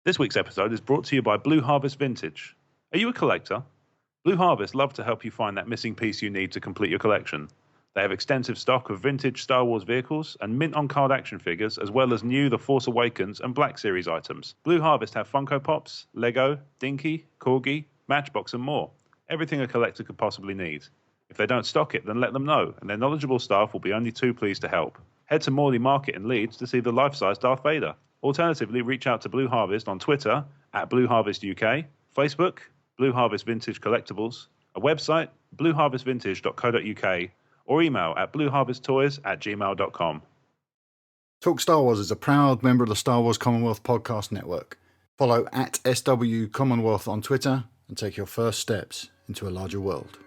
This week's episode is brought to you by Blue Harvest Vintage. Are you a collector? Blue Harvest love to help you find that missing piece you need to complete your collection. They have extensive stock of vintage Star Wars vehicles and mint-on-card action figures, as well as new The Force Awakens and Black Series items. Blue Harvest have Funko Pops, Lego, Dinky, Corgi, Matchbox and more. Everything a collector could possibly need. If they don't stock it, then let them know, and their knowledgeable staff will be only too pleased to help. Head to Morley Market in Leeds to see the life-size Darth Vader. Alternatively, reach out to Blue Harvest on Twitter at Blue Harvest UK, Facebook, Blue Harvest Vintage Collectibles, a website, blueharvestvintage.co.uk, or email at blueharvesttoys@gmail.com. Talk Star Wars is a proud member of the Star Wars Commonwealth Podcast Network. Follow at SW Commonwealth on Twitter and take your first steps into a larger world.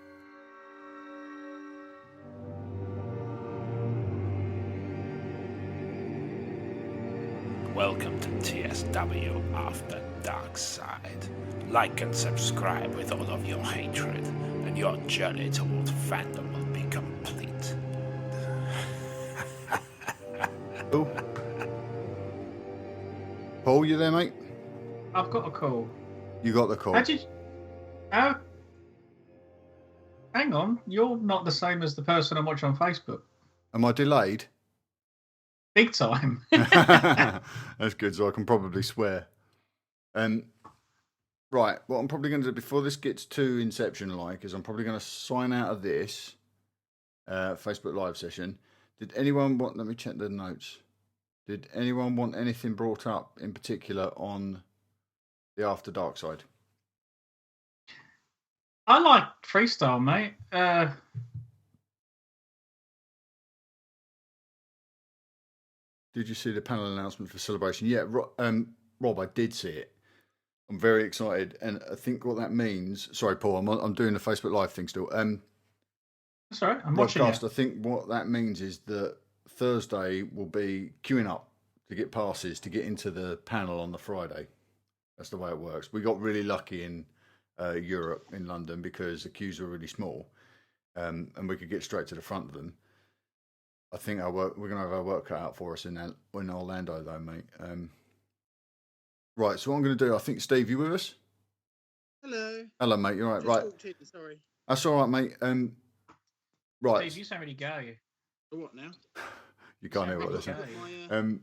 Welcome to TSW After Darkside. Like and subscribe with all of your hatred, and your journey towards fandom will be complete. Oh. Paul, you there, mate? I've got a call. You got the call. Hang on, you're not the same as the person I'm watching on Facebook. Am I delayed? Big time. That's good, so I can probably swear. Right, what I'm probably going to do before this gets too Inception-like is I'm probably going to sign out of this Facebook Live session. Did anyone want... Let me check the notes. Did anyone want anything brought up in particular on the After Darkside? I like freestyle, mate. Did you see the panel announcement for Celebration? Yeah, Rob, I did see it. I'm very excited, and I think what that means... Sorry, Paul, I'm doing the Facebook Live thing still. That's all right, I'm watching it. I think what that means is that Thursday will be queuing up to get passes to get into the panel on the Friday. That's the way it works. We got really lucky in Europe, in London, because the queues were really small, and we could get straight to the front of them. I think we're going to have our work cut out for us in Orlando, though, mate. Right, so what I'm going to do, I think, Steve, you with us? Hello. Hello, mate. You're right. Right. In, sorry. That's all right, mate. Right. Steve, you sound really gay. What now? You can't hear what they're saying.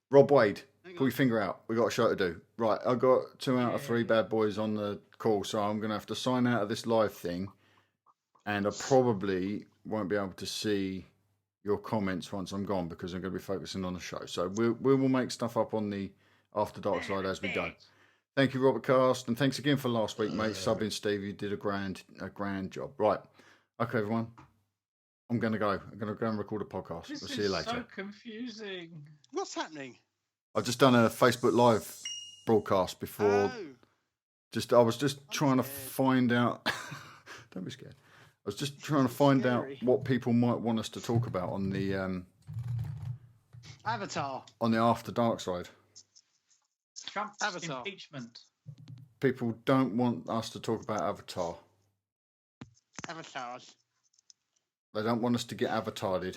Rob Wade, pull your finger out. We've got a show to do. Right, I've got 2 out of 3 bad boys on the call, so I'm going to have to sign out of this live thing, and I probably won't be able to see your comments once I'm gone because I'm going to be focusing on the show. So we will make stuff up on the After Dark side as we go. Thank you, Robert Cast, and thanks again for last week, mate. Subbing Steve, you did a grand job. Right, okay, everyone. I'm going to go. I'm going to go and record a podcast. We'll see you later. This is so confusing. What's happening? I've just done a Facebook Live broadcast before. Oh. I was just trying to find out. Don't be scared. I was just trying to find out what people might want us to talk about on the Avatar. On the After Dark side. Trump's Avatar. impeachment. People don't want us to talk about Avatar. Avatars. They don't want us to get avatared.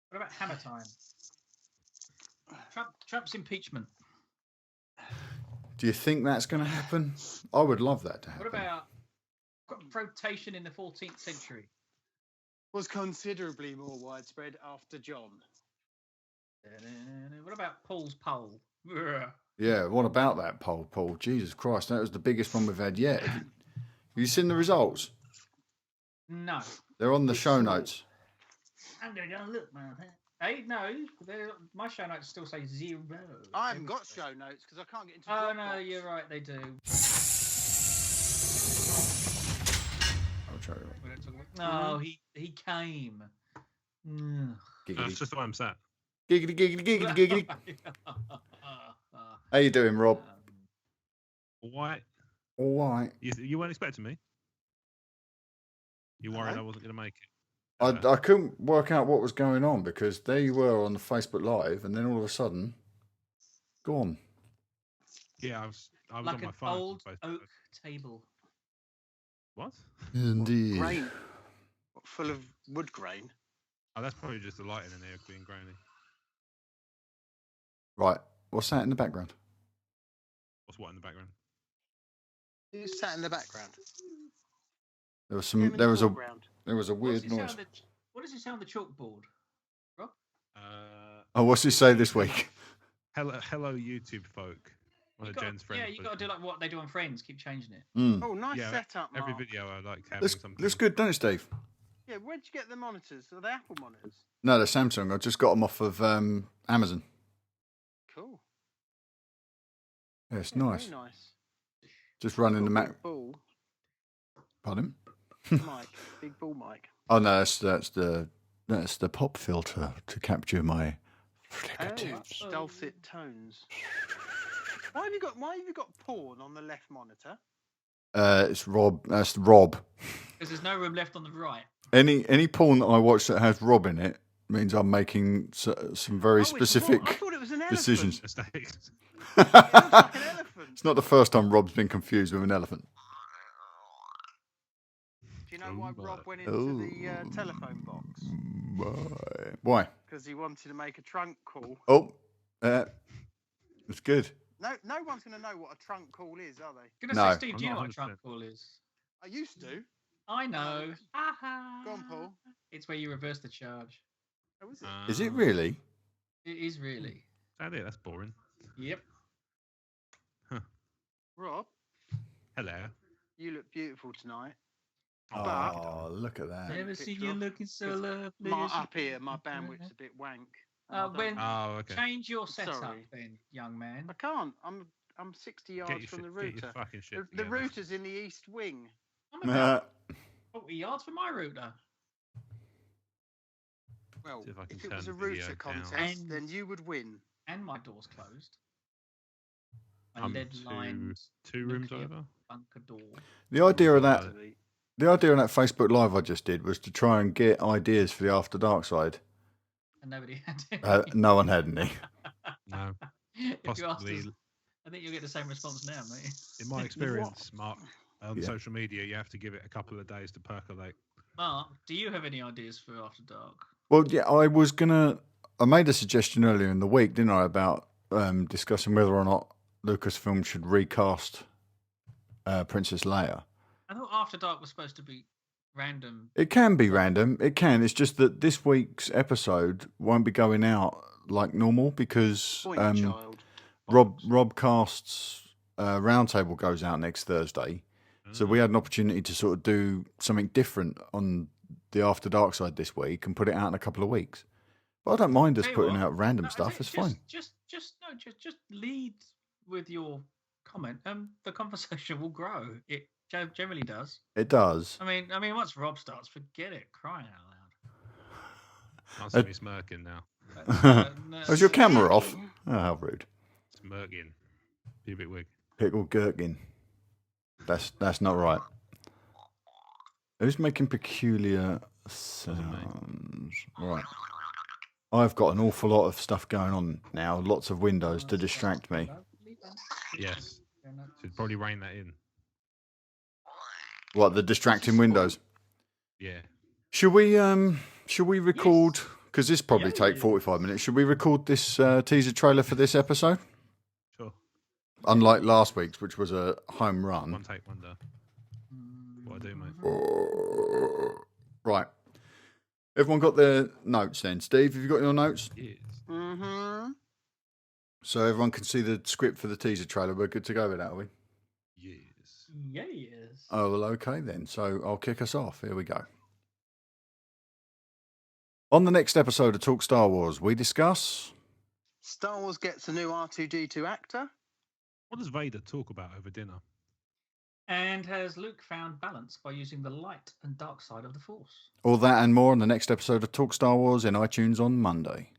What about Hammer Time? Trump's impeachment. Do you think that's going to happen? I would love that to happen. What about rotation in the 14th century? Was considerably more widespread after John. What about Paul's poll? Yeah, what about that poll, Paul? Jesus Christ, that was the biggest one we've had yet. Have you seen the results? No. They're on the show notes. I'm going to go look, man. Hey, no, my show notes still say 0. I haven't got show notes because I can't get into Oh, Dropbox. no, you're right, they do. I'll show you. No, he came. That's just where I'm sat. Giggity, giggity, giggity, giggity. How you doing, Rob? Why? All right. You weren't expecting me? You worried I wasn't going to make it? I couldn't work out what was going on because there you were on the Facebook Live, and then all of a sudden, gone. Yeah, I was like on my an phone. old oak table. What? Indeed. Grain. Full of wood grain. Oh, that's probably just the lighting in there being grainy. Right. What's that in the background? What's what in the background? Who's sat in the background? There was Get him some. in There the was a. foreground. There was a What does weird it say noise. on the What does it say on the chalkboard, Rob? Oh, what's he say this week? Hello, YouTube folk. One of Jen's friends. Yeah, you got to do like what they do on Friends. Keep changing it. Mm. Oh, nice Yeah, setup, Mark. Every video I like having Looks, something. looks good, don't it, Steve? Yeah, where'd you get the monitors? Are they Apple monitors? No, they're Samsung. I just got them off of Amazon. Cool. Yeah, it's Yeah, nice. Very nice. Just running the Got a Mac. big ball Pardon? mic. Big ball mic. Oh no, that's the pop filter to capture my fricatives. Oh, dulcet tones. Why have you got porn on the left monitor? It's Rob. That's Rob. Because there's no room left on the right. Any porn that I watch that has Rob in it means I'm making some very It's specific I thought it was an elephant. decisions. Mistakes. It looks like an elephant. It's not the first time Rob's been confused with an elephant. Do you know why Rob went into the telephone box? Why? Because he wanted to make a trunk call. Oh, it's good. No one's going to know what a trunk call is, are they? Gonna No. say, Steve, do you I'm know not what a trunk 100%. call is? I used to. I know. Go on, Paul. It's where you reverse the charge. Oh, is it? Is it really? It is really. That's boring. Yep. Rob, Hello. you look beautiful tonight. Oh, look at that. Never picture seen you off. looking so 'Cause lovely. Up here, my bandwidth's a bit wank. When Oh, okay. change your setup, Sorry. then, young man. I can't. I'm 60 yards Get your, from the get your router. fucking shit The together. router's in the east wing. I'm about 40 yards from my router. Well, See if I can if it turn was a the video router down. contest, And- then you would win. And my door's closed. My I'm lead lined two rooms nuclear over. bunker door. The idea of that, Absolutely. the idea of that Facebook Live I just did was to try and get ideas for the After Dark Side. And nobody had it. No one had any. No. If you asked Possibly. us, I think you'll get the same response now, mate. In my experience, Mark, on Yeah. social media, you have to give it a couple of days to percolate. Mark, do you have any ideas for After Dark? Well, yeah, I made a suggestion earlier in the week, didn't I, about discussing whether or not Lucasfilm should recast Princess Leia. I thought After Dark was supposed to be random. It can be random. It can. It's just that this week's episode won't be going out like normal because Point, child. Robcast's roundtable goes out next Thursday. So we had an opportunity to sort of do something different on the After Dark Side this week and put it out in a couple of weeks. But I don't mind us Tell you putting what, out random no, I stuff. think It's fine. Just lead with your comment. The conversation will grow. It generally does. It does. I mean, once Rob starts, forget it. Crying out Can't see me smirking now. loud. Oh, is your camera off? Oh, how rude. Smirking. Be a bit weak. Pickle gherkin. That's not right. Who's making peculiar sounds? Right. I've got an awful lot of stuff going on now. Lots of windows to distract me. Yes. Should probably rein that in. What, the distracting windows? Yeah. Should we record? Because this probably Yeah. take 45 minutes. Should we record this teaser trailer for this episode? Sure. Unlike last week's, which was a home run. One take wonder. What I do, mate. Right. Everyone got their notes then? Steve, have you got your notes? Yes. Mm-hmm. So everyone can see the script for the teaser trailer. We're good to go with that, are we? Yes. Yes. Oh, well, okay then. So I'll kick us off. Here we go. On the next episode of Talk Star Wars, we discuss... Star Wars gets a new R2D2 actor. What does Vader talk about over dinner? And has Luke found balance by using the light and dark side of the Force? All that and more on the next episode of Talk Star Wars in iTunes on Monday.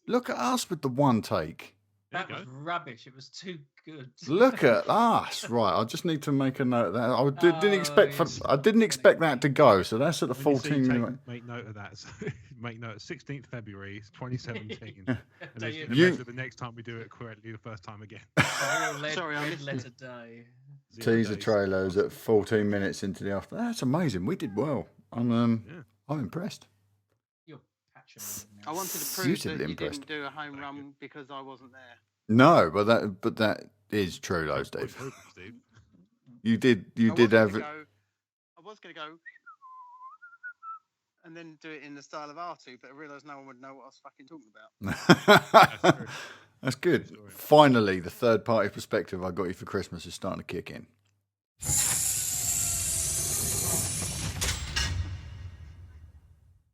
Look at us with the one take. There That you was go. rubbish. It was too good. Look at us. Right, I just need to make a note of that. Didn't expect yes. I didn't expect that to go. So that's at the When you see 14 minute. make note of that. So make note of 16th February 2017. And Tell then you- remember the next time we do it correctly the first time again. Sorry, I red missed letter day. 0 Teaser days. trailers at 14 minutes into the after. That's amazing. We did well. I'm Yeah. I'm impressed. You're patching me I now. wanted to prove Suitably that you impressed. didn't do a home Thank run because I wasn't there. No, but that is true, though, Steve. Steve. You did have it. I was going to go and then do it in the style of R2, but I realised no one would know what I was fucking talking about. That's good. Finally, the third party perspective I got you for Christmas is starting to kick in.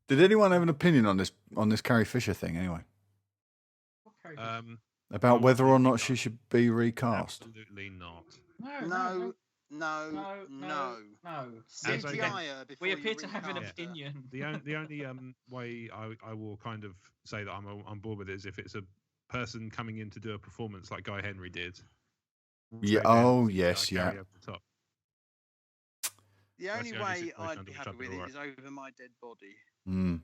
Did anyone have an opinion on this Carrie Fisher thing anyway? About whether or not she should be recast? Absolutely not. No. As CGI her before We appear you to have an recast her. opinion. The only way I will kind of say that I'm on board with it is if it's a person coming in to do a performance like Guy Henry did. Yeah. Oh, yes. Yeah. Over the top. The That's only the only way situation I'd under be which happy I'd be with it alright. is over my dead body. Mm.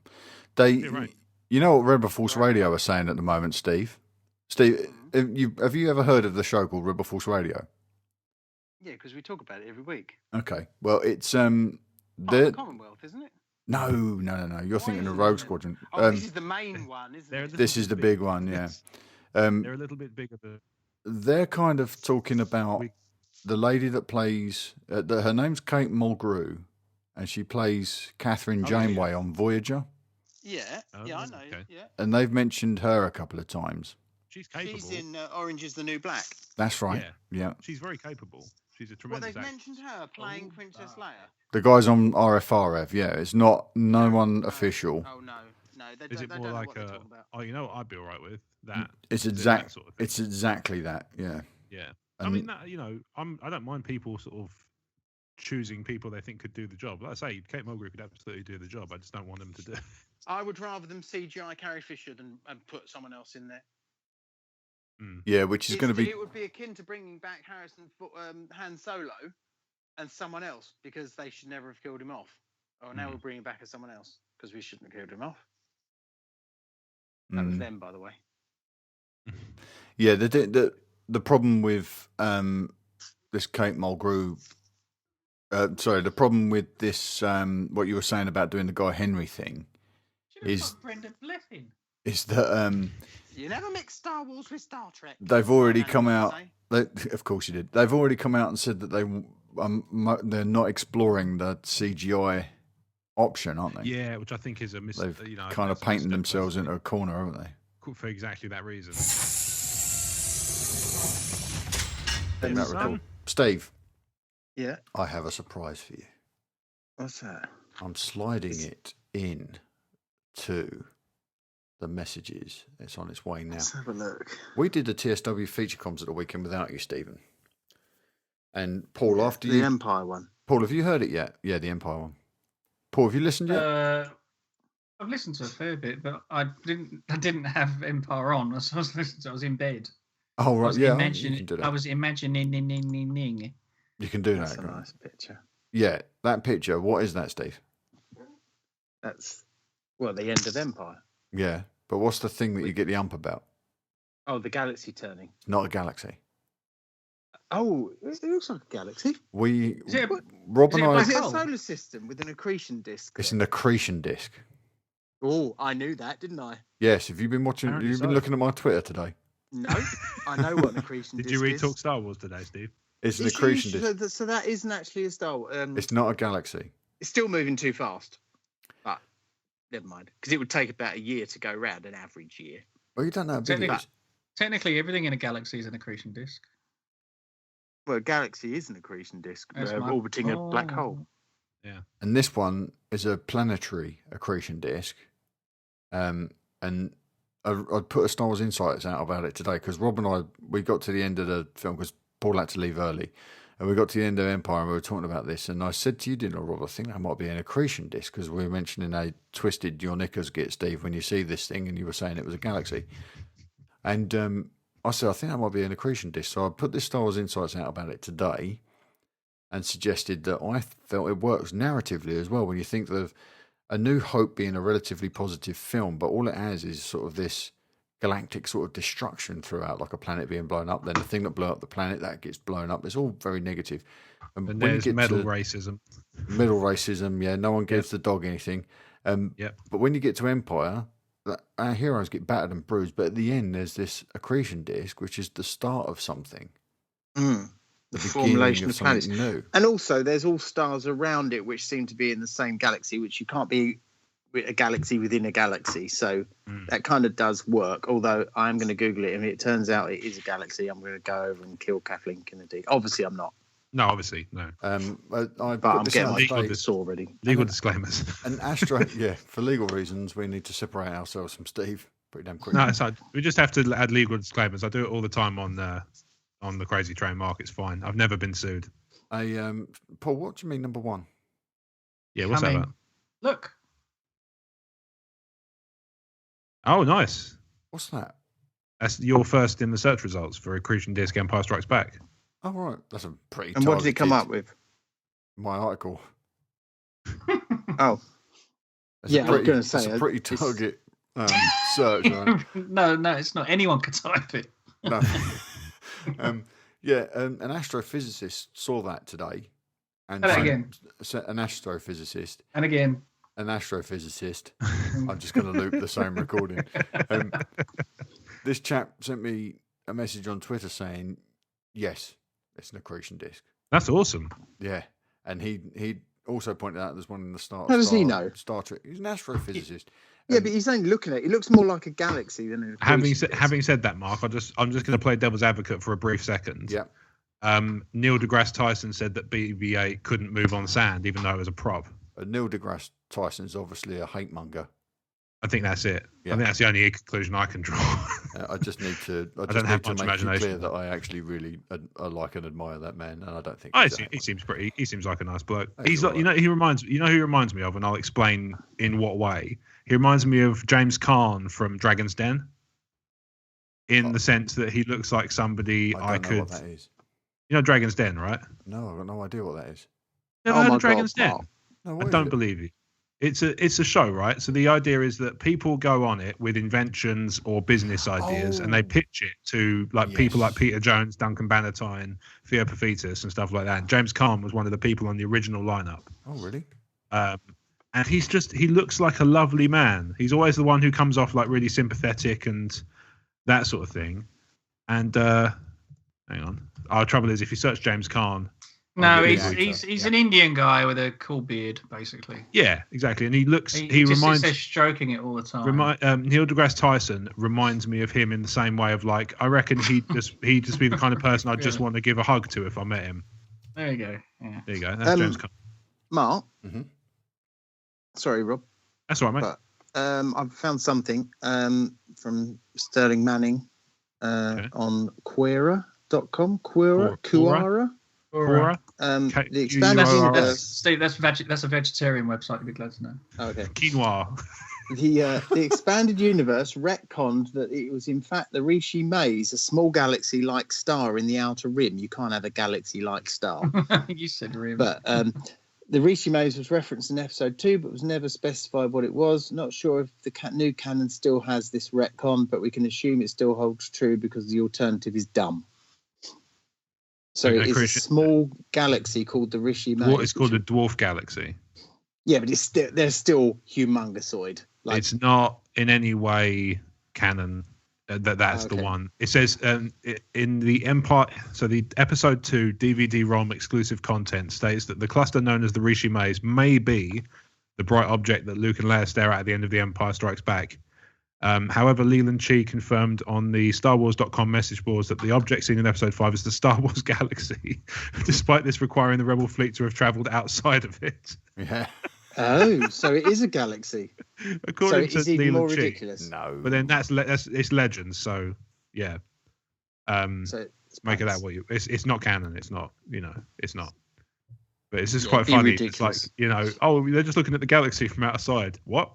right. You know what Rebel Force Radio are saying at the moment, Steve? Steve, have you ever heard of the show called Rebel Force Radio? Yeah, because we talk about it every week. Okay. Well, it's The Commonwealth, isn't it? No. You're thinking of Rogue Squadron. This is the main one, isn't it? This is the big one, yeah. They're a little bit bigger than. They're kind of talking about the lady that plays. Her name's Kate Mulgrew, and she plays Catherine Janeway on Voyager. Yeah, I know. Okay. Yeah, And they've mentioned her a couple of times. She's capable. she's in Orange Is the New Black. That's right. Yeah. She's very capable. She's a Well, tremendous they've actress. mentioned her playing Princess Leia. The guys on RFRF, yeah. It's not no one official. Oh no, they Is it don't more know like what they're talking about. oh, you know what I'd be all right with? That. It's That exact. sort of thing. It's exactly that. Yeah. Yeah. I And- mean, that, I don't mind people sort of choosing people they think could do the job. Like I say, Kate Mulgrew could absolutely do the job. I just don't want them to do it. I would rather them CGI Carrie Fisher than and put someone else in there. Yeah, which is going to be. It would be akin to bringing back Han Solo and someone else because they should never have killed him off. Oh, now we're bringing back as someone else because we shouldn't have killed him off. That was them, by the way. Yeah, the problem with this Kate Mulgrew. Sorry, the problem with this what you were saying about doing the Guy Henry thing is Brenda Blethyn. is that You never mix Star Wars with Star Trek. they've already come out. Say. Of course you did. They've already come out and said that they're not exploring the CGI option, aren't they? Yeah, which I think is a mistake. They've kind of painted themselves into a corner, haven't they? For exactly that reason. In that report. Steve, Yeah. I have a surprise for you. What's that? I'm sliding it in to the messages. It's on its way now. Let's have a look. We did the TSW feature comms at the weekend without you, Stephen. And Paul, after The you, Empire one. Paul, have you heard it yet? Yeah, the Empire one. Paul, have you listened yet? I've listened to a fair bit, but I didn't have Empire on. I was listening to. I was in bed. Oh right, yeah, you can do that. I was imagining. You can do That's that. a can't you? nice picture. Yeah, that picture. What is that, Steve? That's the end of Empire. Yeah, but what's the thing that you get the ump about? Oh, the galaxy turning. It's not a galaxy. Oh, it looks like a galaxy. Rob and I. Is it a solar system with an accretion disk? It's an accretion disk. Oh, I knew that, didn't I? Yes. Have you been watching? Apparently You've been so. looking at my Twitter today. No, I know what an accretion Did disk you read is. Talk Star Wars today, Steve? It's an accretion disk. So that isn't actually a star. It's not a galaxy. It's still moving too fast. But never mind, because it would take about a year to go round, an average year. Well, you don't know how big it is. Technically, everything in a galaxy is an accretion disk. Well, a galaxy is an accretion disk That's my- orbiting a black hole. Yeah. And this one is a planetary accretion disk. And I'd put a Star Wars Insights out about it today because Rob and I, we got to the end of the film because Paul had to leave early. And we got to the end of Empire and we were talking about this. And I said to you, didn't I, Rob, I think that might be an accretion disk because we were mentioning how twisted your knickers get, Steve, when you see this thing and you were saying it was a galaxy. And I said, I think that might be an accretion disk. So I put this Star Wars Insights out about it today and suggested that I felt it works narratively as well when you think of A New Hope being a relatively positive film, but all it has is sort of this galactic sort of destruction throughout, like a planet being blown up. Then the thing that blew up the planet, that gets blown up. It's all very negative. And when there's you get metal to racism. middle racism, yeah, no one gives the dog anything. Yep. But when you get to Empire, our heroes get battered and bruised, but at the end there's this accretion disk, which is the start of something. The beginning formulation of planets. something new. And also, there's all stars around it which seem to be in the same galaxy, which you can't be a galaxy within a galaxy. So that kind of does work. Although I'm going to Google it, and if it turns out it is a galaxy, I'm going to go over and kill Kathleen Kennedy. Obviously, I'm not. No, obviously, no. But I'm getting my face already. Legal disclaimers. And Astro, yeah, for legal reasons, we need to separate ourselves from Steve pretty damn quickly. No, it's fine. We just have to add legal disclaimers. I do it all the time on the Crazy Train Mark. It's fine. I've never been sued. Paul, what do you mean, number one? Yeah, what's that about? Look. Oh, nice. What's that? That's your first in the search results for Accretion Disc Empire Strikes Back. Oh, right. That's a pretty And what did it come up with? My article. Oh. I was going to say. It's a pretty target search. Right? No, it's not. Anyone can type it. No. An astrophysicist saw that today. And again. An astrophysicist. And again. An astrophysicist. I'm just going to loop the same recording. This chap sent me a message on Twitter saying, yes, it's an accretion disc. That's awesome. Yeah. And he also pointed out there's one in the start. How does he know? Star Trek. He's an astrophysicist. Yeah, but he's only looking at it. It looks more like a galaxy than an accretion having said that, Mark, I'm just going to play devil's advocate for a brief second. Yeah. Neil deGrasse Tyson said that BB-8 couldn't move on sand, even though it was a prop. Neil deGrasse Tyson's obviously a hate monger. I think that's it. Yeah. I think that's the only conclusion I can draw. I just need to. I don't have much make imagination. it clear that I actually really like and admire that man, and I don't think. He seems like a nice bloke. He's right. like, who he reminds me of, and I'll explain in what way. He reminds me of James Caan from Dragon's Den, in the sense that he looks like somebody I could. know what that is. You know Dragon's Den, right? No, I've got no idea what that is. Never heard of Dragon's Den? No, I don't believe you. It's a show, right? So the idea is that people go on it with inventions or business ideas, and they pitch it to people like Peter Jones, Duncan Bannatyne, Theo Paphitis, and stuff like that. And James Caan was one of the people on the original lineup. Oh, really? And he looks like a lovely man. He's always the one who comes off like really sympathetic and that sort of thing. And hang on, our trouble is if you search James Caan. No, he's an Indian guy with a cool beard, basically. Yeah, exactly. And he looks. He reminds. Says stroking it all the time. Neil deGrasse Tyson reminds me of him in the same way of like I reckon he'd just be the kind of person I'd just want to give a hug to if I met him. There you go. Yeah. There you go. That's James Caan. Mark. Mm-hmm. Sorry, Rob. That's all right, mate. But, I've found something from Sterling Manning on Quora.com. Quora. The expanded universe. Steve, that's a vegetarian website. You'd be glad to know. Okay. Quinoa. The expanded universe retconned that it was in fact the Rishi Maze, a small galaxy-like star in the outer rim. You can't have a galaxy-like star. You said rim. But the Rishi Maze was referenced in episode 2, but was never specified what it was. Not sure if the new canon still has this retcon, but we can assume it still holds true because the alternative is dumb. So it's a small galaxy called the Rishi Maze. It's called the Dwarf Galaxy. Yeah, but they're still humongous'oid. It's not in any way canon. That's the one. It says in the Empire. So the episode 2 DVD-ROM exclusive content states that the cluster known as the Rishi Maze may be the bright object that Luke and Leia stare at the end of The Empire Strikes Back. However, Leland Chee confirmed on the StarWars.com message boards that the object seen in Episode 5 is the Star Wars galaxy, despite this requiring the Rebel fleet to have travelled outside of it. Yeah. Oh, so it is a galaxy. According to it's even Leland more Chee. ridiculous. No. But then that's it's legends, so yeah. So make of that what you. It's not canon. It's not. It's not. But it's just quite funny. Ridiculous. It's like they're just looking at the galaxy from outside. What?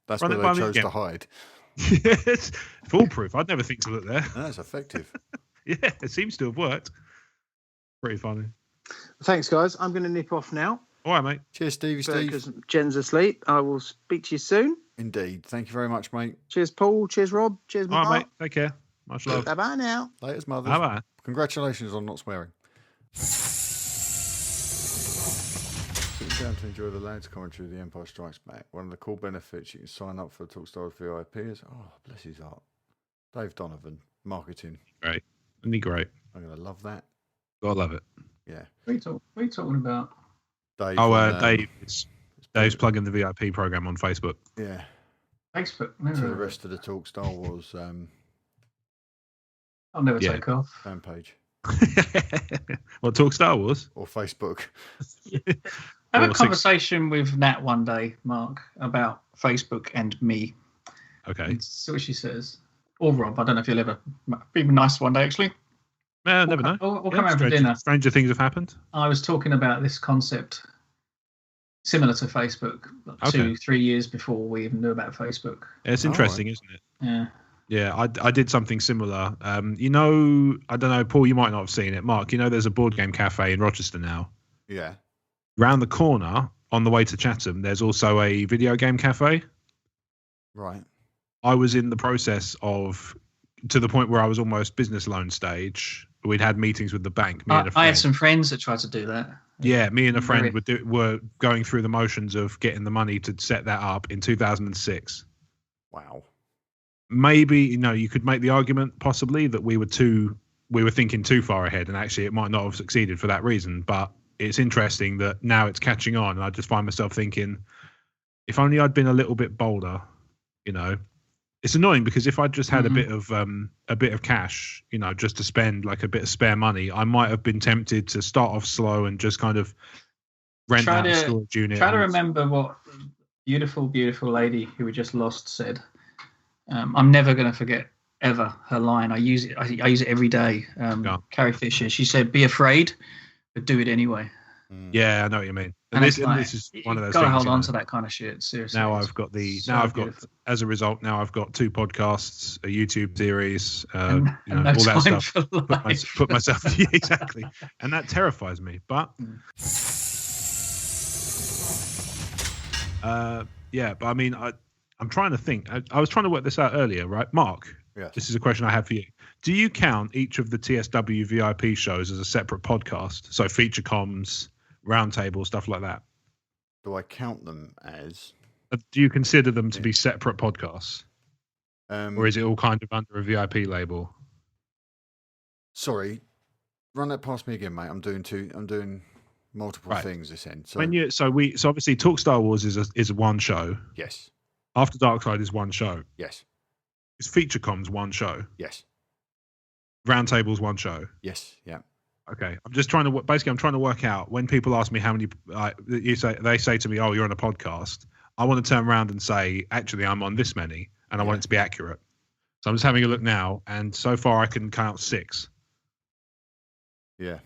That's where they chose to hide. Yes, foolproof. I'd never think to look there. That's effective. Yeah, it seems to have worked. Pretty funny. Thanks, guys. I'm going to nip off now. All right, mate. Cheers, Steve. Because Jen's asleep. I will speak to you soon. Indeed. Thank you very much, mate. Cheers, Paul. Cheers, Rob. Cheers, Mark. All right, mate. Take care. Much love. Bye-bye now. Laters, mothers. Bye-bye. Congratulations on not swearing. Sitting down to enjoy the lads commentary of The Empire Strikes Back. One of the cool benefits, you can sign up for Talkstars VIP is, bless his heart, Dave Donovan, marketing. Great. Isn't he great? I'm gonna love that. Gotta love it. Yeah. What are you talking about? Dave. Dave's plugging the VIP program on Facebook. Yeah. Facebook. To the rest of the Talk Star Wars I'll never take off. fan page. What, Talk Star Wars? Or Facebook. Have a conversation with Nat one day, Mark, about Facebook and me. Okay. And see what she says. Or Rob. I don't know if you'll ever be nice one day, actually. Never know. Or come out for dinner. Stranger things have happened. I was talking about this concept similar to Facebook 2-3 years before we even knew about Facebook. It's interesting, isn't it? Yeah. Yeah, I did something similar. I don't know, Paul, you might not have seen it. Mark, there's a board game cafe in Rochester now. Yeah. Round the corner, on the way to Chatham, there's also a video game cafe. Right. I was in the process of, to the point where I was almost business loan stage. We'd had meetings with the bank. I had some friends that tried to do that. Yeah, me and a friend were going through the motions of getting the money to set that up in 2006. Wow. Maybe, you could make the argument possibly that we were thinking too far ahead, and actually it might not have succeeded for that reason. But it's interesting that now it's catching on, and I just find myself thinking, if only I'd been a little bit bolder, It's annoying because if I just had a bit of cash, just to spend, like a bit of spare money, I might have been tempted to start off slow and just kind of rent out a storage unit. Try to remember what beautiful, beautiful lady who we just lost said. I'm never going to forget ever her line. I use it every day. Carrie Fisher. She said, "Be afraid, but do it anyway." Yeah, I know what you mean. And this is one of those. Got to things, hold on to that kind of shit. Seriously. Now I've got as a result. Now I've got 2 podcasts, a YouTube series, all that stuff. Put myself exactly, and that terrifies me. But but I mean, I'm trying to think. I was trying to work this out earlier, right, Mark? Yes. This is a question I have for you. Do you count each of the TSW VIP shows as a separate podcast? So feature comms, roundtable, stuff like that. Do I count them as? Do you consider them to be separate podcasts, or is it all kind of under a VIP label? Sorry, run that past me again, mate. I'm doing multiple things this end. So so obviously Talk Star Wars is one show. Yes. After Darkside is one show. Yes. Is feature comms one show? Yes. Roundtable's one show. Yes. Yeah. Okay. I'm just trying to work out, when people ask me how many they say to me, "Oh, you're on a podcast." I want to turn around and say, "Actually, I'm on this many," and I want it to be accurate. So I'm just having a look now, and so far I can count 6. Yeah.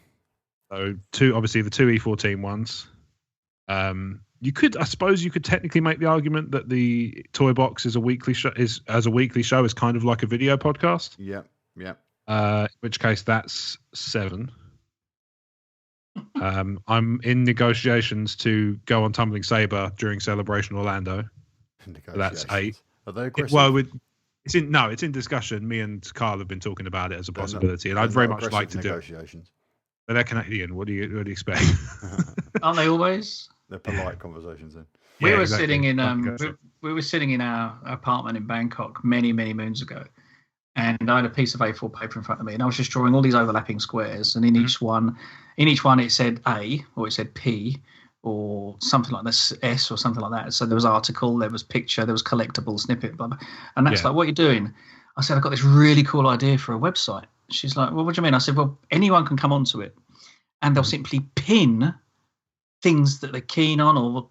So 2, obviously the 2 E14 ones. I suppose you could technically make the argument that the Toy Box is a weekly show. Is kind of like a video podcast. Yeah. Yeah. In which case that's 7. I'm in negotiations to go on Tumbling Saber during Celebration Orlando. So that's 8. Are they aggressive? It's in discussion. Me and Carl have been talking about it as a possibility, and I'd very much like to do it. But they're Canadian. What do you expect? Aren't they always? They're polite conversations then. We were sitting in our apartment in Bangkok many moons ago, and I had a piece of A4 paper in front of me, and I was just drawing all these overlapping squares, and in each one it said A, or it said P, or something like this, S, or something like that. So there was article, there was picture, there was collectible, snippet, blah blah. And that's like, "What are you doing?" I said, "I've got this really cool idea for a website." She's like, "Well, what do you mean?" I said, "Well, anyone can come onto it, and they'll simply pin things that they're keen on, or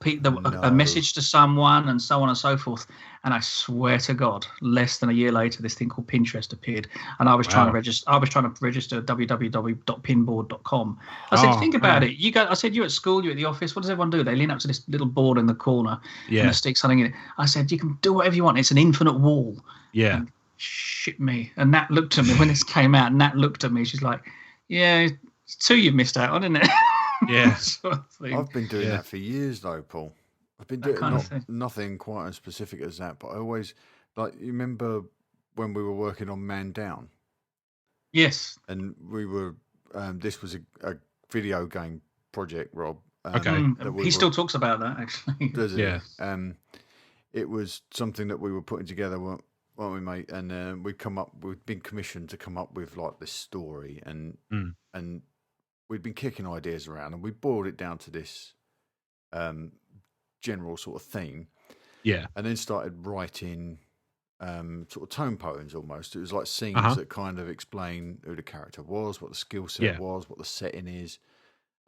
a message to someone, and so on and so forth." And I swear to God, less than a year later, this thing called Pinterest appeared, and I was trying to register. I was trying to register www.pinboard.com. I said, "Think about it. I said, you're at school, you're at the office. What does everyone do? They lean up to this little board in the corner and they stick something in it." I said, "You can do whatever you want. It's an infinite wall." Yeah. And shit me. And Nat looked at me when this came out. Nat looked at me. She's like, "Yeah, it's 2 you've missed out on, isn't it?" Yeah. Sort of thing. I've been doing that for years, though, Paul. I've been doing nothing quite as specific as that, but I always, like, you remember when we were working on Man Down? Yes. And we were, this was a video game project, Rob. Okay. He still talks about that, actually. Does he? Yeah. It was something that we were putting together weren't we, mate? And we'd been commissioned to come up with like this story, and we'd been kicking ideas around, and we boiled it down to this general sort of theme. Yeah. And then started writing sort of tone poems almost. It was like scenes that kind of explain who the character was, what the skill set was, what the setting is.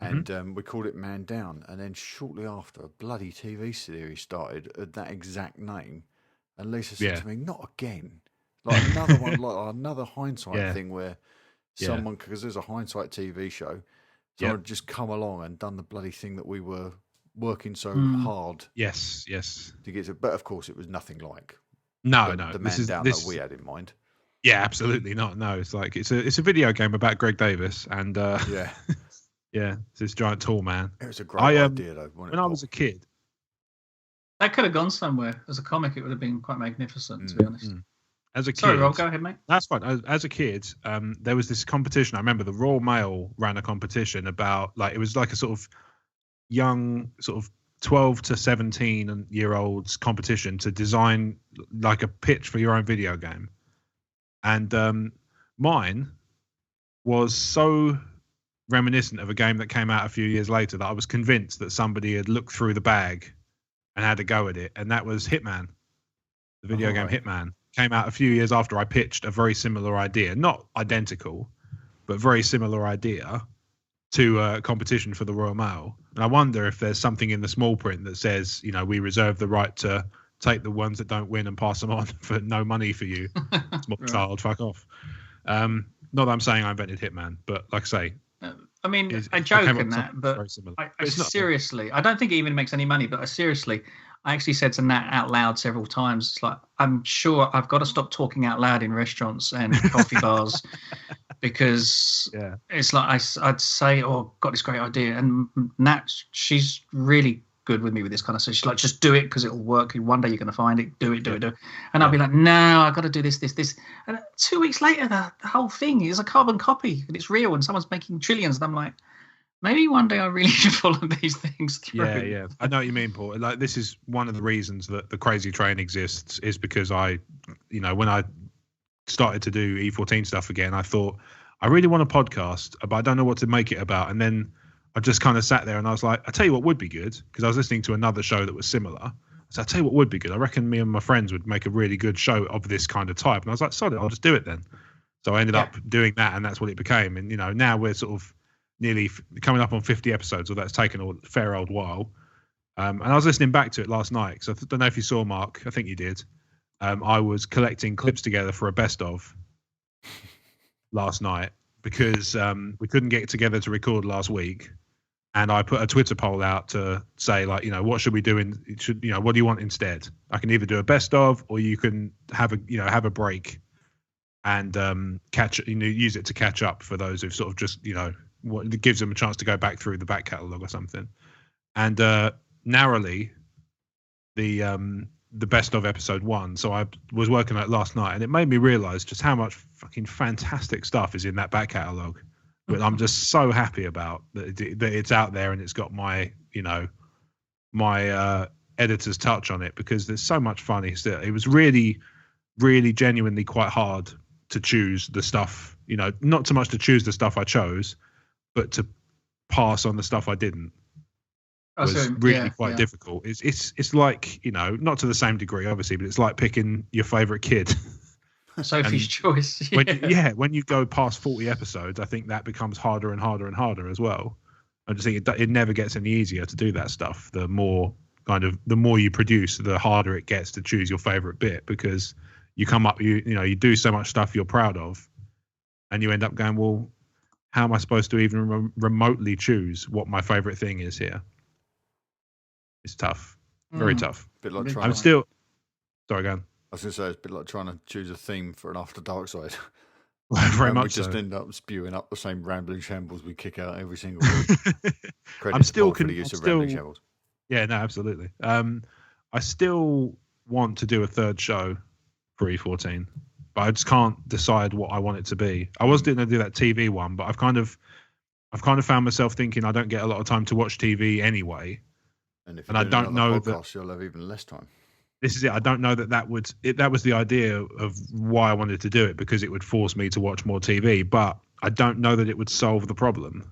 And we called it Man Down. And then shortly after, a bloody TV series started at that exact name. And Lisa said to me, not again. Like another one, like another hindsight thing where someone, because there's a hindsight TV show, someone had just come along and done the bloody thing that we were working so hard. Yes. To get to, but of course, it was nothing like the Man Down that we had in mind. Yeah, absolutely not. No, it's like it's a video game about Greg Davis, and it's this giant tall man. It was a great idea, though. When I was a kid, that could have gone somewhere. As a comic, it would have been quite magnificent, to be honest. As a kid, sorry, Rob, go ahead, mate. That's fine. As a kid, there was this competition. I remember the Royal Mail ran a competition about it was like a sort of young 12 to 17-year-olds competition to design like a pitch for your own video game, and mine was so reminiscent of a game that came out a few years later that I was convinced that somebody had looked through the bag and had a go at it, and that was Hitman. The video game Hitman came out a few years after I pitched a very similar idea, not identical, but very similar idea to a competition for the Royal Mail. And I wonder if there's something in the small print that says, we reserve the right to take the ones that don't win and pass them on for no money for you. Small child, fuck off. Not that I'm saying I invented Hitman, but like I say, I mean, I joke in that, but I seriously, I don't think it even makes any money, but I actually said to Nat out loud several times, it's like, I'm sure I've got to stop talking out loud in restaurants and coffee bars, because it's like I'd say, got this great idea. And Nat, she's really good with me with this kind of stuff. She's like, just do it because it'll work. One day you're going to find it. Do it. And I'll be like, no, I've got to do this. And 2 weeks later, the whole thing is a carbon copy and it's real and someone's making trillions. And I'm like, maybe one day I really should follow these things through. Yeah. I know what you mean, Paul. Like, this is one of the reasons that the Crazy Train exists, is because when I started to do E14 stuff again, I thought, I really want a podcast, but I don't know what to make it about. And then I just kind of sat there and I was like, I tell you what would be good, because I was listening to another show that was similar. So I tell you what would be good. I reckon me and my friends would make a really good show of this kind of type. And I was like, solid, I'll just do it then. So I ended up doing that, and that's what it became. And, now we're sort of nearly coming up on 50 episodes, or that's taken a fair old while. And I was listening back to it last night, because I don't know if you saw, Mark, I think you did. I was collecting clips together for a best of last night, because we couldn't get together to record last week. And I put a Twitter poll out to say, like, what should we do? What do you want instead? I can either do a best of, or you can have a break and use it to catch up for those who've sort of just, it gives them a chance to go back through the back catalogue or something. And narrowly, the best of episode 1. So I was working on it last night, and it made me realise just how much fucking fantastic stuff is in that back catalogue. But I'm just so happy about that it's out there, and it's got my editor's touch on it, because there's so much fun. It was really, really genuinely quite hard to choose the stuff, not so much to choose the stuff I chose, but to pass on the stuff I didn't. Was really quite difficult. It's like, not to the same degree, obviously, but it's like picking your favourite kid. Sophie's choice. When you go past 40 episodes, I think that becomes harder and harder and harder as well. I just think it never gets any easier to do that stuff. The more you produce, the harder it gets to choose your favorite bit, because you come up, you do so much stuff you're proud of, and you end up going, well, how am I supposed to even remotely choose what my favorite thing is here? It's tough, very tough. Bit like trying. I'm still. Sorry, go on. I was going to say, it's a bit like trying to choose a theme for an After Darkside. Very much. We just end up spewing up the same rambling shambles we kick out every single week. I'm still for the use of rambling shambles. Yeah, no, absolutely. I still want to do a third show for E14, but I just can't decide what I want it to be. I was going to do that TV one, but I've kind of found myself thinking I don't get a lot of time to watch TV anyway. And if I don't know that, you'll have even less time. This is it. I don't know that was the idea of why I wanted to do it, because it would force me to watch more TV. But I don't know that it would solve the problem.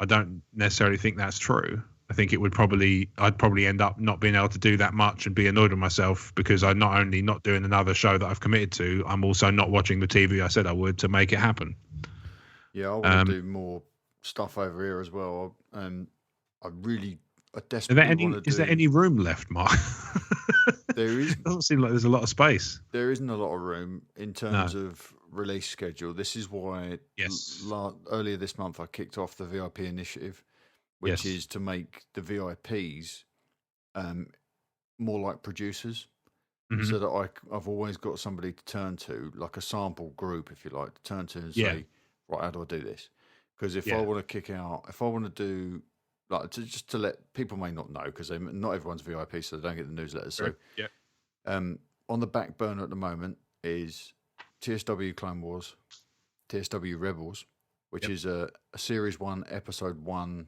I don't necessarily think that's true. I think I'd probably end up not being able to do that much and be annoyed with myself, because I'm not only not doing another show that I've committed to, I'm also not watching the TV I said I would to make it happen. Yeah, I want to do more stuff over here as well. I desperately want to do... Is there any room left, Mark? There is. Doesn't seem like there's a lot of space. There isn't a lot of room in terms of release schedule. This is why earlier this month I kicked off the VIP initiative, which is to make the VIPs more like producers, so that I've always got somebody to turn to, like a sample group, if you like, to turn to and say, right, how do I do this? Because if I want to do, like, just to let people may not know, because not everyone's VIP, so they don't get the newsletters. So, on the back burner at the moment is TSW Clone Wars, TSW Rebels, which is a Series 1, Episode 1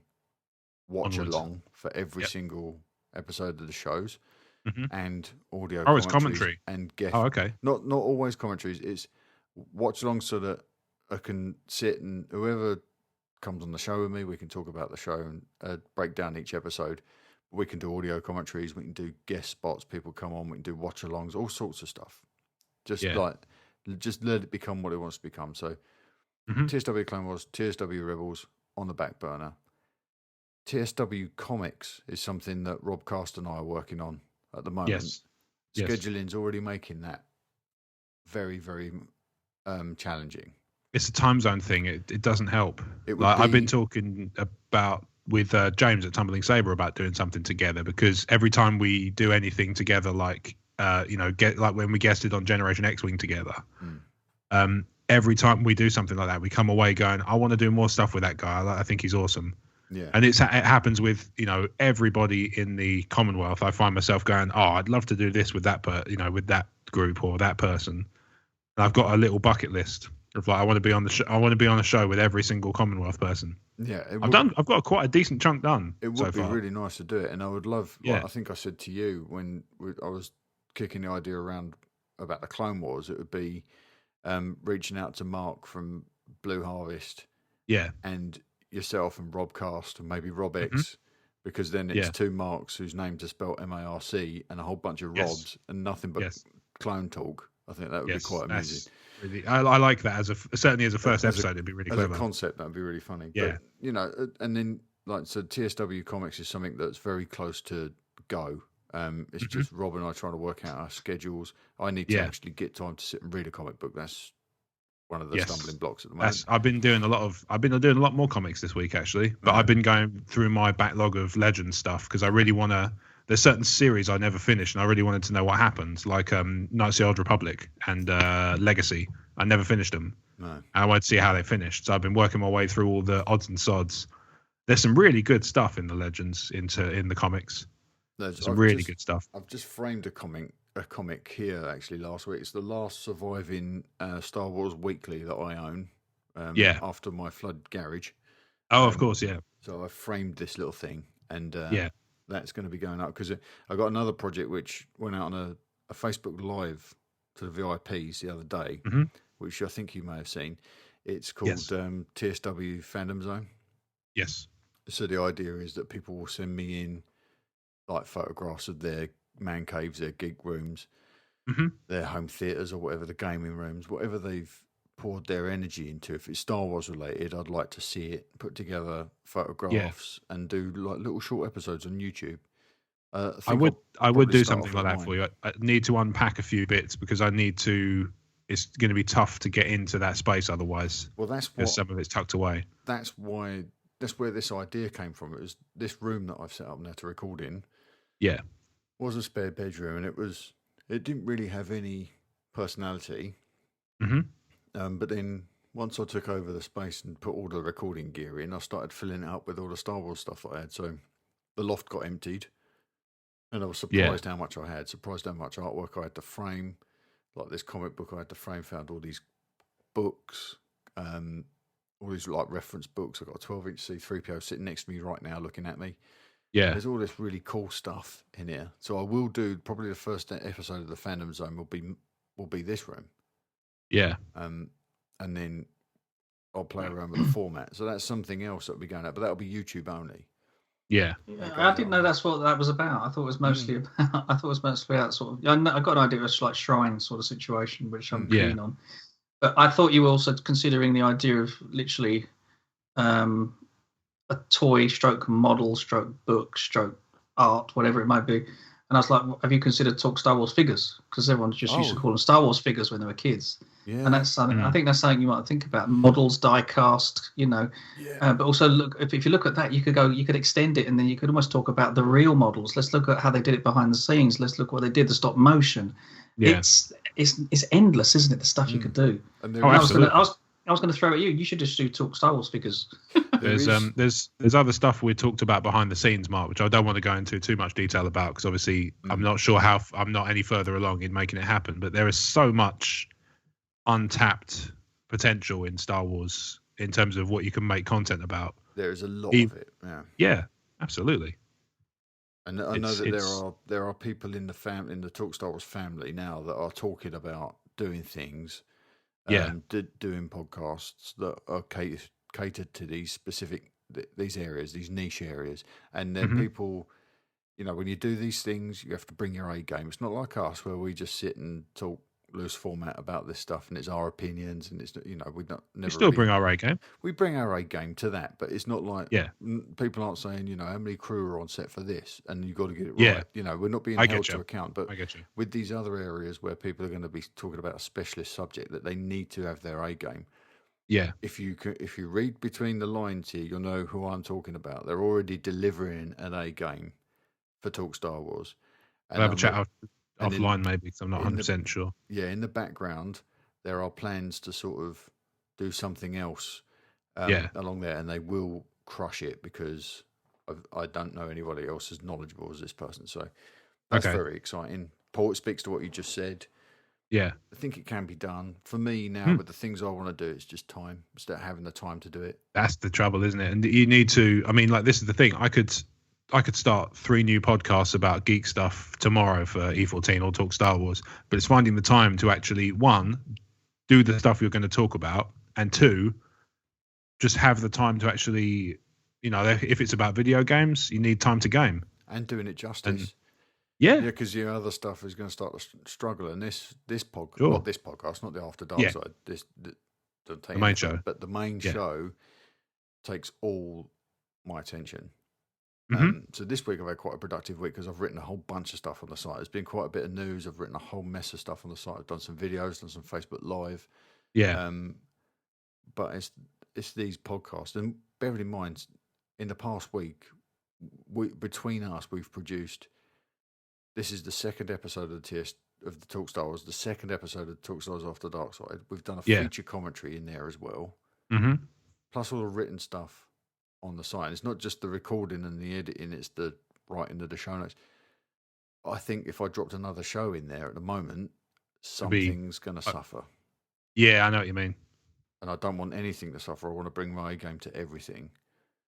watch-along for every single episode of the shows, and audio it's commentary. And guest. Oh, okay. Not always commentaries. It's watch-along so that I can sit and whoever comes on the show with me, we can talk about the show and break down each episode. We can do audio commentaries. We can do guest spots. People come on. We can do watch-alongs. All sorts of stuff. Just let it become what it wants to become. So, TSW Clone Wars, TSW Rebels on the back burner. TSW Comics is something that Rob Cast and I are working on at the moment. Yes. Scheduling's already making that very, very challenging. It's a time zone thing. It doesn't help. I've been talking about with James at Tumbling Saber about doing something together, because every time we do anything together, like like when we guested on Generation X-Wing together, every time we do something like that, we come away going, I want to do more stuff with that guy. I think he's awesome. Yeah. And it happens with, everybody in the Commonwealth. I find myself going, oh, I'd love to do this with that, with that group or that person. And I've got a little bucket list of like, I want to be on the show. I want to be on a show with every single Commonwealth person. Yeah. I've got quite a decent chunk done. It would be really nice to do it. And I would love, like I think I said to you when I was kicking the idea around about the Clone Wars, it would be reaching out to Mark from Blue Harvest. Yeah. And yourself and Rob Cast and maybe Rob X, because then it's two Marks whose names are spelled Marc and a whole bunch of Robs and nothing but clone talk. I think that would be quite amazing. Really, I like that certainly as a first episode. It'd be really clever. As a concept, that'd be really funny. Yeah, but, and then TSW Comics is something that's very close to go. It's just Rob and I trying to work out our schedules. I need to actually get time to sit and read a comic book. That's one of the stumbling blocks at the moment. I've been doing a lot more comics this week actually, but I've been going through my backlog of Legends stuff because I really want to. There's certain series I never finished, and I really wanted to know what happened, like Knights of the Old Republic and Legacy. I never finished them. No. And I wanted to see how they finished, so I've been working my way through all the odds and sods. There's some really good stuff in the Legends in the comics. There's some really good stuff. I've just framed a comic here actually last week. It's the last surviving Star Wars Weekly that I own. After my flood garage. Oh, of course, yeah. So I framed this little thing, and that's going to be going up because I got another project which went out on a Facebook Live to the VIPs the other day, which I think you may have seen. It's called TSW Fandom Zone. Yes. So the idea is that people will send me in like photographs of their man caves, their gig rooms, their home theatres or whatever, the gaming rooms, whatever they've poured their energy into. If it's Star Wars related, I'd like to see it, put together photographs and do like little short episodes on YouTube. I would do something like that for you. I need to unpack a few bits because it's going to be tough to get into that space otherwise. Well, that's because some of it's tucked away. That's where this idea came from. It was this room that I've set up now to record in. Yeah. Was a spare bedroom, and it didn't really have any personality. But then once I took over the space and put all the recording gear in, I started filling it up with all the Star Wars stuff that I had. So the loft got emptied, and I was surprised how much I had. Surprised how much artwork I had to frame, like this comic book I had to frame. Found all these books, all these like reference books. I got a 12-inch C3PO sitting next to me right now, looking at me. Yeah. There's all this really cool stuff in here. So I will do probably the first episode of the Fandom Zone will be this room. Yeah. And then I'll play around with the format. So that's something else that'll be going out, but that'll be YouTube only. Yeah. I didn't know that's what that was about. I thought it was mostly about. I thought it was mostly about sort of. I got an idea of a like shrine sort of situation, which I'm keen on. But I thought you were also considering the idea of literally a toy, stroke model, stroke book, stroke art, whatever it might be. And I was like, have you considered talk Star Wars figures? Because everyone just used to call them Star Wars figures when they were kids. Yeah. And that's something, I think that's something you might think about. Models, die cast, but also look, if you look at that, you could extend it, and then you could almost talk about the real models. Let's look at how they did it behind the scenes. Let's look what they did, the stop motion. Yeah. It's endless, isn't it? The stuff you could do. Absolutely. I was going to throw at you. You should just do talk Star Wars figures. There's other stuff we talked about behind the scenes, Mark, which I don't want to go into too much detail about because obviously I'm not sure how I'm not any further along in making it happen. But there is so much untapped potential in Star Wars in terms of what you can make content about. There is a lot of it. Yeah, absolutely. And I know that there are people in the Talk Star Wars family now that are talking about doing things. Doing podcasts that are catered to these specific these areas, these niche areas, and then people, when you do these things, you have to bring your A game. It's not like us where we just sit and talk loose format about this stuff, and it's our opinions, and it's we still bring our A game. We bring our A game to that, but it's not like people aren't saying how many crew are on set for this, and you've got to get it right. We're not being held to account. But with these other areas where people are going to be talking about a specialist subject that they need to have their A game. Yeah. If you read between the lines here, you'll know who I'm talking about. They're already delivering an A game for Talk Star Wars. We'll have a chat offline maybe, because I'm not 100% sure. Yeah, in the background, there are plans to sort of do something else along there, and they will crush it because I don't know anybody else as knowledgeable as this person. So that's very exciting. Paul, it speaks to what you just said. Yeah. I think it can be done. For me now, with the things I want to do, it's just time. Start having the time to do it. That's the trouble, isn't it? And you need to, this is the thing. I could start 3 new podcasts about geek stuff tomorrow for E14 or Talk Star Wars, but it's finding the time to actually, 1, do the stuff you're going to talk about, and 2, just have the time to actually, if it's about video games, you need time to game. And doing it justice. Yeah, because your other stuff is going to start to struggle, and this podcast, not this podcast, not the After Darkside, the main show, but the main show takes all my attention. So this week I've had quite a productive week because I've written a whole bunch of stuff on the site. There's been quite a bit of news. I've written a whole mess of stuff on the site. I've done some videos, done some Facebook Live. Yeah. But it's these podcasts, and bearing in mind, in the past week, between us, we've produced. This is the second episode of the Talk Star Wars, the second episode of Talk Star Wars After Darkside. We've done a feature commentary in there as well, plus all the written stuff on the site. And it's not just the recording and the editing; it's the writing of the show notes. I think if I dropped another show in there at the moment, something's going to suffer. Yeah, I know what you mean. And I don't want anything to suffer. I want to bring my A game to everything.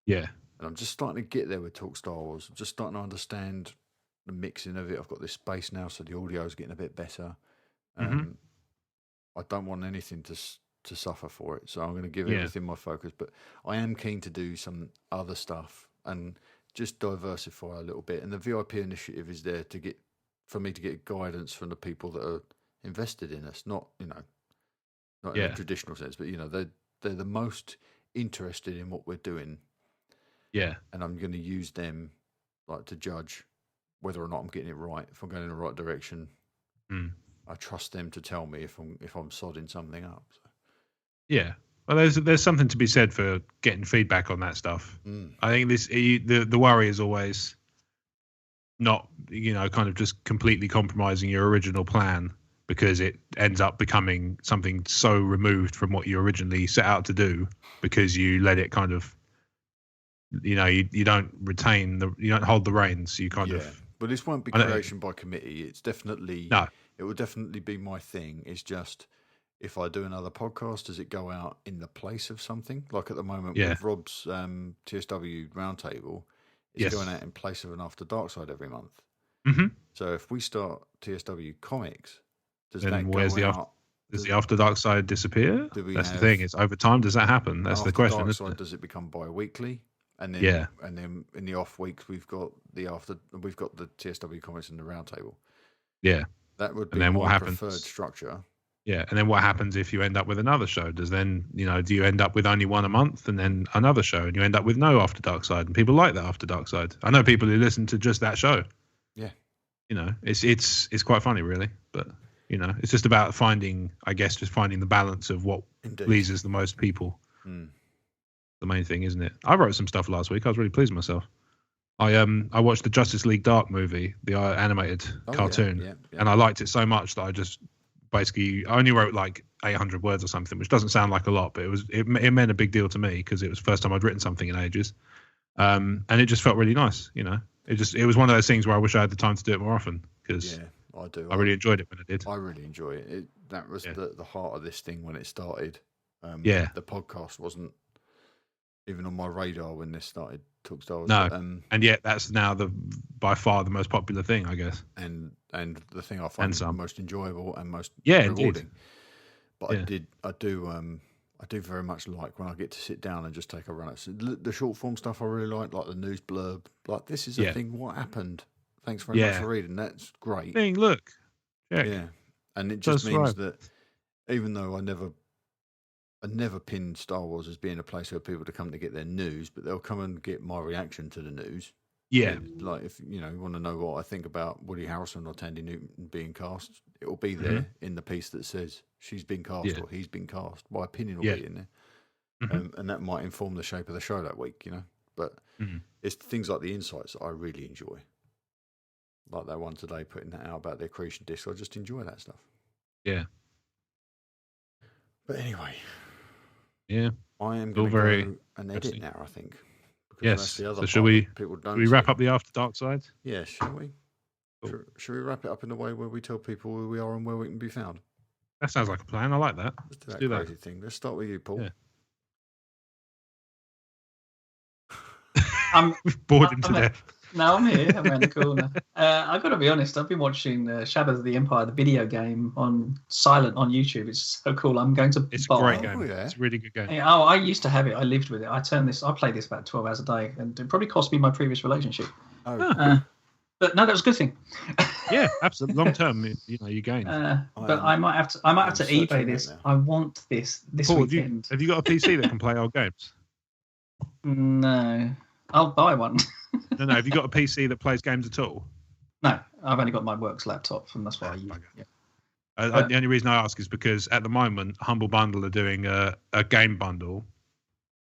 Yeah. And I'm just starting to get there with Talk Star Wars. I'm just starting to understand the mixing of it. I've got this space now, so the audio is getting a bit better. I don't want anything to suffer for it, so I'm going to give everything my focus. But I am keen to do some other stuff and just diversify a little bit. And the VIP initiative is there for me to get guidance from the people that are invested in us, not in a traditional sense, but they're the most interested in what we're doing. Yeah, and I'm going to use them to judge whether or not I'm getting it right. If I'm going in the right direction, I trust them to tell me if I'm sodding something up. So. Yeah, well, there's something to be said for getting feedback on that stuff. I think the worry is always not kind of just completely compromising your original plan because it ends up becoming something so removed from what you originally set out to do because you let it kind of you don't you don't hold the reins. You kind of. But this won't be creation by committee. It's definitely It will definitely be my thing. It's just if I do another podcast, does it go out in the place of something? Like at the moment with Rob's TSW Roundtable, It's going out in place of an After Darkside every month. Mm-hmm. So if we start TSW Comics, does then that where's go the out? Does the After Darkside disappear? That's the thing. It's over time. Does that happen? That's the question. After Darkside, does it become bi-weekly? And then, and then in the off weeks, we've got the TSW Comics and the Roundtable. Yeah, that would be and then my what happens? preferred structure. Yeah, and then what happens if you end up with another show? Do you end up with only one a month and then another show, and you end up with no After Darkside? And people like that After Darkside. I know people who listen to just that show. Yeah, it's quite funny, really. But it's just about finding the balance of what pleases the most people. The main thing, isn't it? I wrote some stuff last week. I was really pleased with myself. I watched the Justice League Dark movie, the animated cartoon, and I liked it so much that I just basically I only wrote like 800 words or something, which doesn't sound like a lot, but it meant a big deal to me because it was the first time I'd written something in ages, and it just felt really nice. It was one of those things where I wish I had the time to do it more often because I do. I really enjoyed it when I did. I really enjoy it. That was the heart of this thing when it started. The podcast wasn't even on my radar when this started. Talk Star Wars. No, and yet that's now by far the most popular thing, I guess. And the thing I find most enjoyable and most rewarding. Indeed. But I do very much like when I get to sit down and just take a run at the short form stuff. I really like the news blurb. Like, this is a thing. What happened? Thanks very much for reading. That's great. Look. Check. Yeah, and it just means that even though I never pinned Star Wars as being a place for people to come to get their news, but they'll come and get my reaction to the news. Yeah. Like, if you want to know what I think about Woody Harrelson or Tandy Newton being cast, it will be there in the piece that says she's been cast or he's been cast. My opinion will be in there. And that might inform the shape of the show that week, But it's things like the insights that I really enjoy. Like that one today, putting that out about their creation disc. I just enjoy that stuff. Yeah. But anyway... Yeah, I am going to go and edit now, I think. Yes. So should we wrap up the After Darkside? Yeah, shall we? Cool. Should we wrap it up in a way where we tell people who we are and where we can be found? That sounds like a plan. I like that. Let's do that crazy thing. Let's start with you, Paul. Yeah. I'm bored him to death. No, I'm here. I'm around the corner. I've got to be honest. I've been watching Shadows of the Empire, the video game, on silent on YouTube. It's so cool. I'm going to. It's a great game. It's a really good game. I used to have it. I lived with it. I played this about 12 hours a day, and it probably cost me my previous relationship. But no, that was a good thing. Yeah, absolutely. Long term, you gain. But I might have to eBay this. I want this Paul, weekend. Have you got a PC that can play old games? No, I'll buy one. No. Have you got a PC that plays games at all? No, I've only got my works laptop, and that's why I use it. The only reason I ask is because at the moment, Humble Bundle are doing a game bundle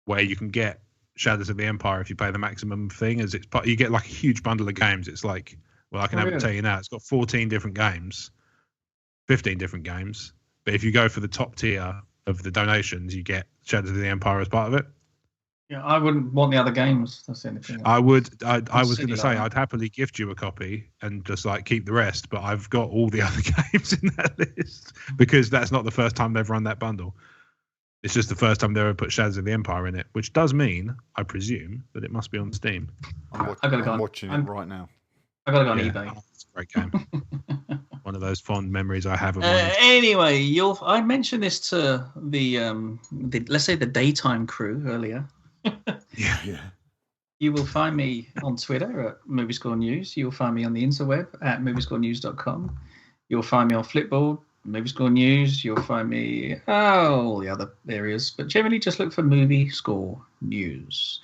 where you can get Shadows of the Empire if you pay the maximum thing. You get like a huge bundle of games. It's like, I can tell you now, it's got 14 different games, 15 different games. But if you go for the top tier of the donations, you get Shadows of the Empire as part of it. Yeah, I wouldn't want the other games. That's the only thing. I would. I was going to say I'd happily gift you a copy and just keep the rest, but I've got all the other games in that list because that's not the first time they've run that bundle. It's just the first time they ever put Shadows of the Empire in it, which does mean, I presume, that it must be on Steam. I'm watching it right now. I gotta go on eBay. Oh, it's a great game. One of those fond memories I have of anyway, I mentioned this to the let's say the daytime crew earlier. Yeah. You will find me on Twitter at Movie Score News. You'll find me on the interweb at moviescorenews.com. You'll find me on Flipboard, Movie Score News. You'll find me all the other areas, but generally just look for Movie Score News.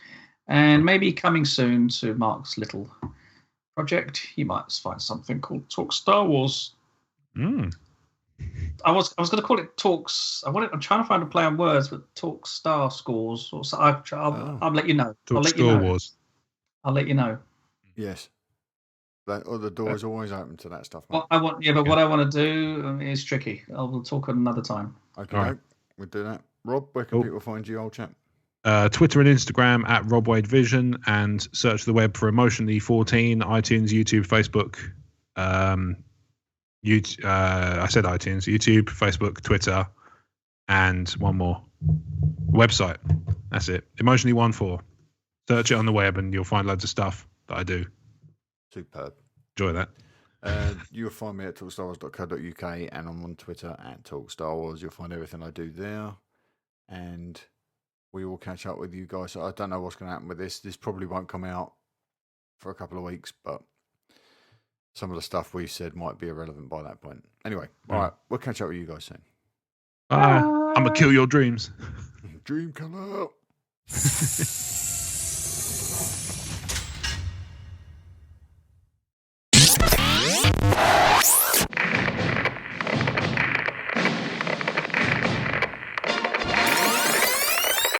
And maybe coming soon to Mark's little project, you might find something called Talk Star Wars. I was going to call it Talks. I'm trying to find a play on words, but Talk Star Scores. Or so I'll let you know. Talk Star Wars. I'll let you know. Yes. The door is always open to that stuff. What I want to do is tricky. We'll talk another time. Okay, right. We'll do that. Rob, where can people find you, old chap? Twitter and Instagram at RobWadeVision, and search the web for Emotionally 14, iTunes, YouTube, Facebook. I said iTunes, YouTube, Facebook, Twitter, and one more website. That's it. Emotionally 14. Search it on the web and you'll find loads of stuff. that I do. Superb. Enjoy that. You'll find me at talkstarwars.co.uk, and I'm on Twitter at talkstarwars. You'll find everything I do there, and we will catch up with you guys. I don't know what's going to happen with this. This probably won't come out for a couple of weeks, but some of the stuff we said might be irrelevant by that point. Anyway, all right, we'll catch up with you guys soon. Bye. I'm gonna kill your dreams. Dream come out.